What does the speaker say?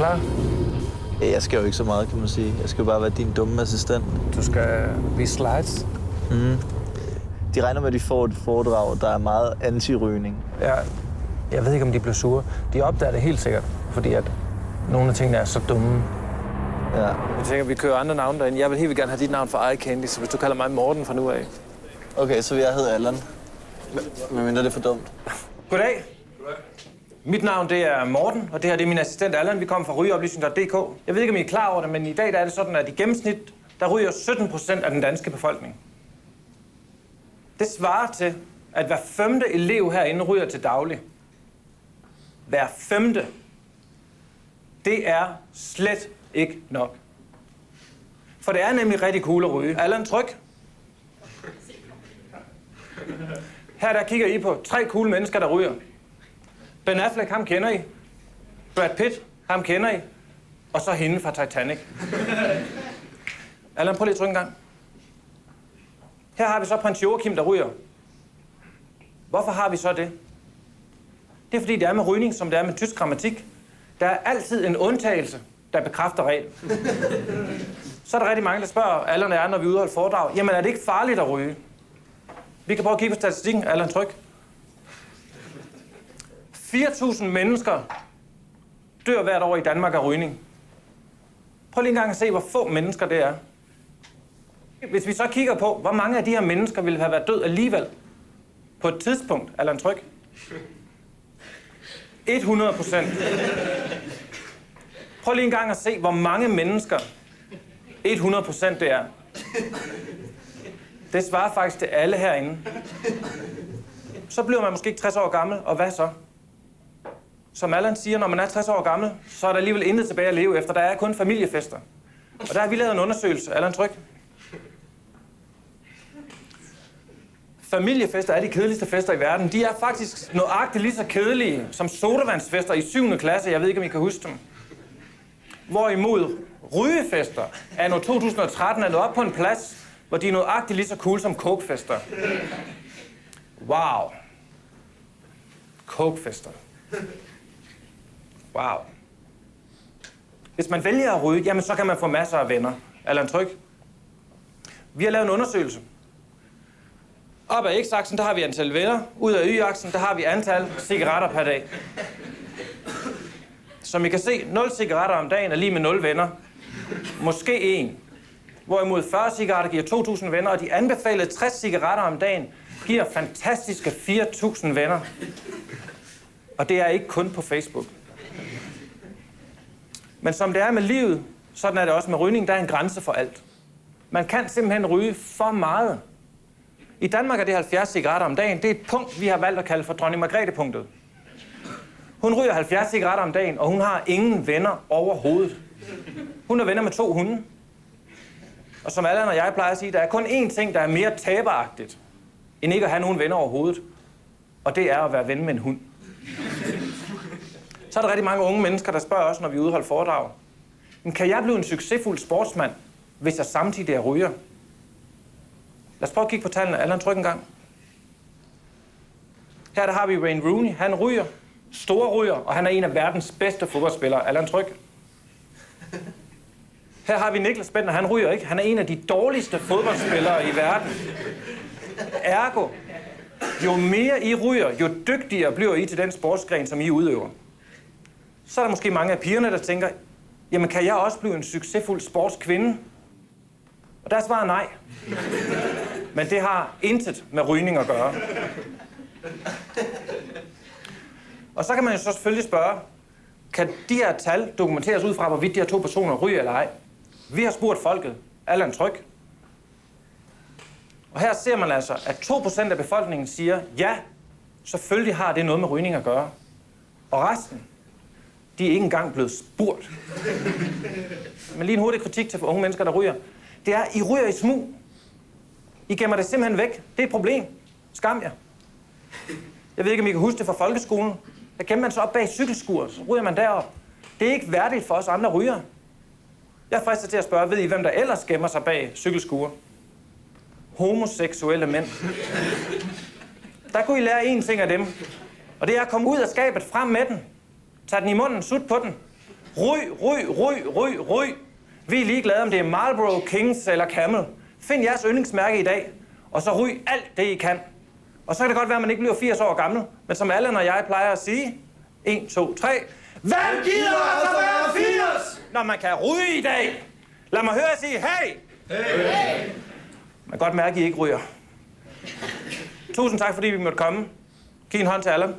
klar? Jeg skal jo ikke så meget, kan man sige. Jeg skal jo bare være din dumme assistent. Du skal vise slides. De regner med, at de får et foredrag, der er meget anti-rygning. Ja, jeg ved ikke, om de blev sure. De opdager det helt sikkert, fordi at nogle af tingene er så dumme. Ja. Jeg tænker, vi kører andre navne derinde. Jeg vil helt vildt gerne have dit navn for Eye Candy, så hvis du kalder mig Morten fra nu af. Okay, så vil jeg hedde Allan. Men mindre det er for dumt. Goddag. Mit navn det er Morten, og det her det er min assistent Allan. Vi kommer fra rygeoplysning.dk. Jeg ved ikke, om I er klar over det, men i dag der er det sådan, at i gennemsnit, der ryger 17% af den danske befolkning. Det svarer til, at hver 5. elev herinde ryger til daglig. Hver 5. Det er slet ikke nok. For det er nemlig rigtig cool at ryge. Allan, tryk. Her der kigger I på 3 cool mennesker, der ryger. Ben Affleck, ham kender I. Brad Pitt, ham kender I. Og så hende fra Titanic. Allan, prøv lige at trykke en gang. Her har vi så prins Joachim, der ryger. Hvorfor har vi så det? Det er fordi, det er med rygning, som det er med tysk grammatik. Der er altid en undtagelse, der bekræfter reglen. Så er der rigtig mange, der spørger Allan og jeg, når vi udholder foredrag. Jamen, er det ikke farligt at ryge? Vi kan prøve at kigge på statistikken. Allan, tryk. 4.000 mennesker dør hvert år i Danmark af rygning. Prøv lige en gang at se, hvor få mennesker det er. Hvis vi så kigger på, hvor mange af de her mennesker ville have været død alligevel på et tidspunkt. Allan, tryk. 100%. Prøv lige en gang at se, hvor mange mennesker 100% det er. Det svarer faktisk til alle herinde. Så bliver man måske ikke 60 år gammel, og hvad så? Som Allan siger, når man er 60 år gammel, så er der alligevel intet tilbage at leve efter. Der er kun familiefester. Og der har vi lavet en undersøgelse. Allan, tryk. Familiefester er de kedeligste fester i verden. De er faktisk nøjagtigt lige så kedelige som sodavandsfester i 7. klasse. Jeg ved ikke, om I kan huske dem. Hvorimod rygefester anno 2013 er nået op på en plads, hvor de er nøjagtigt lige så cool som cokefester. Wow. Cokefester. Wow. Hvis man vælger at ryge, jamen så kan man få masser af venner. Allan, tryk. Vi har lavet en undersøgelse. Op ad X-aksen, der har vi antal venner. Ud af Y-aksen, der har vi antal cigaretter per dag. Som I kan se, 0 cigaretter om dagen er lige med 0 venner. Måske 1. Hvorimod 40 cigaretter giver 2.000 venner, og de anbefalede 60 cigaretter om dagen giver fantastiske 4.000 venner. Og det er ikke kun på Facebook. Men som det er med livet, sådan er det også med rygning. Der er en grænse for alt. Man kan simpelthen ryge for meget. I Danmark er det 70 cigaretter om dagen. Det er et punkt, vi har valgt at kalde for dronning Margrethe-punktet. Hun ryger 70 cigaretter om dagen, og hun har ingen venner overhovedet. Hun er venner med 2 hunde. Og som Allan og jeg plejer at sige, der er kun én ting, der er mere taberagtigt, end ikke at have nogen venner overhovedet. Og det er at være ven med en hund. Så er der rigtig mange unge mennesker, der spørger os, når vi udholder foredrag. Men kan jeg blive en succesfuld sportsmand, hvis jeg samtidig er ryger? Lad os prøve at kigge på tallene. Allan, tryk en gang. Her der har vi Wayne Rooney. Han ryger. Stor ryger, og han er en af verdens bedste fodboldspillere. Allan, tryk. Her har vi Niklas Bentner. Han ryger ikke. Han er en af de dårligste fodboldspillere i verden. Ergo, jo mere I ryger, jo dygtigere bliver I til den sportsgren, som I udøver. Så er der måske mange af pigerne, der tænker, jamen kan jeg også blive en succesfuld sportskvinde? Og der er svaret nej. Men det har intet med rygning at gøre. Og så kan man jo så selvfølgelig spørge, kan de her tal dokumenteres ud fra, hvorvidt de her 2 personer ryger eller ej? Vi har spurgt folket. Allan, tryk. Og her ser man altså, at 2% af befolkningen siger, ja, selvfølgelig har det noget med rygning at gøre. Og resten, de er ikke engang blevet spurgt. Men lige en hurtig kritik til unge mennesker, der ryger. Det er, I ryger i smug. I gemmer det simpelthen væk. Det er et problem. Skam jer. Jeg ved ikke, om I kan huske det fra folkeskolen. Der gemmer man så op bag cykelskur, så ryger man derop. Det er ikke værdigt for os andre rygere. Jeg er fristet til at spørge, ved I, hvem der ellers gemmer sig bag cykelskuer? Homoseksuelle mænd. Der kunne I lære én ting af dem. Og det er at komme ud af skabet, frem med den. Tag den i munden, sut på den. Ryg. Vi er ligeglade, om det er Marlboro, Kings eller Camel. Find jeres yndlingsmærke i dag, og så ryg alt det, I kan. Og så kan det godt være, at man ikke bliver 80 år gammel, men som Allan og jeg plejer at sige, 1, 2, 3. Hvem gider altså være 80, når man kan ryge i dag? Lad mig høre jer sige, hey! Hey! Man kan godt mærke, at I ikke ryger. Tusind tak, fordi vi måtte komme. Giv en hånd til Allan.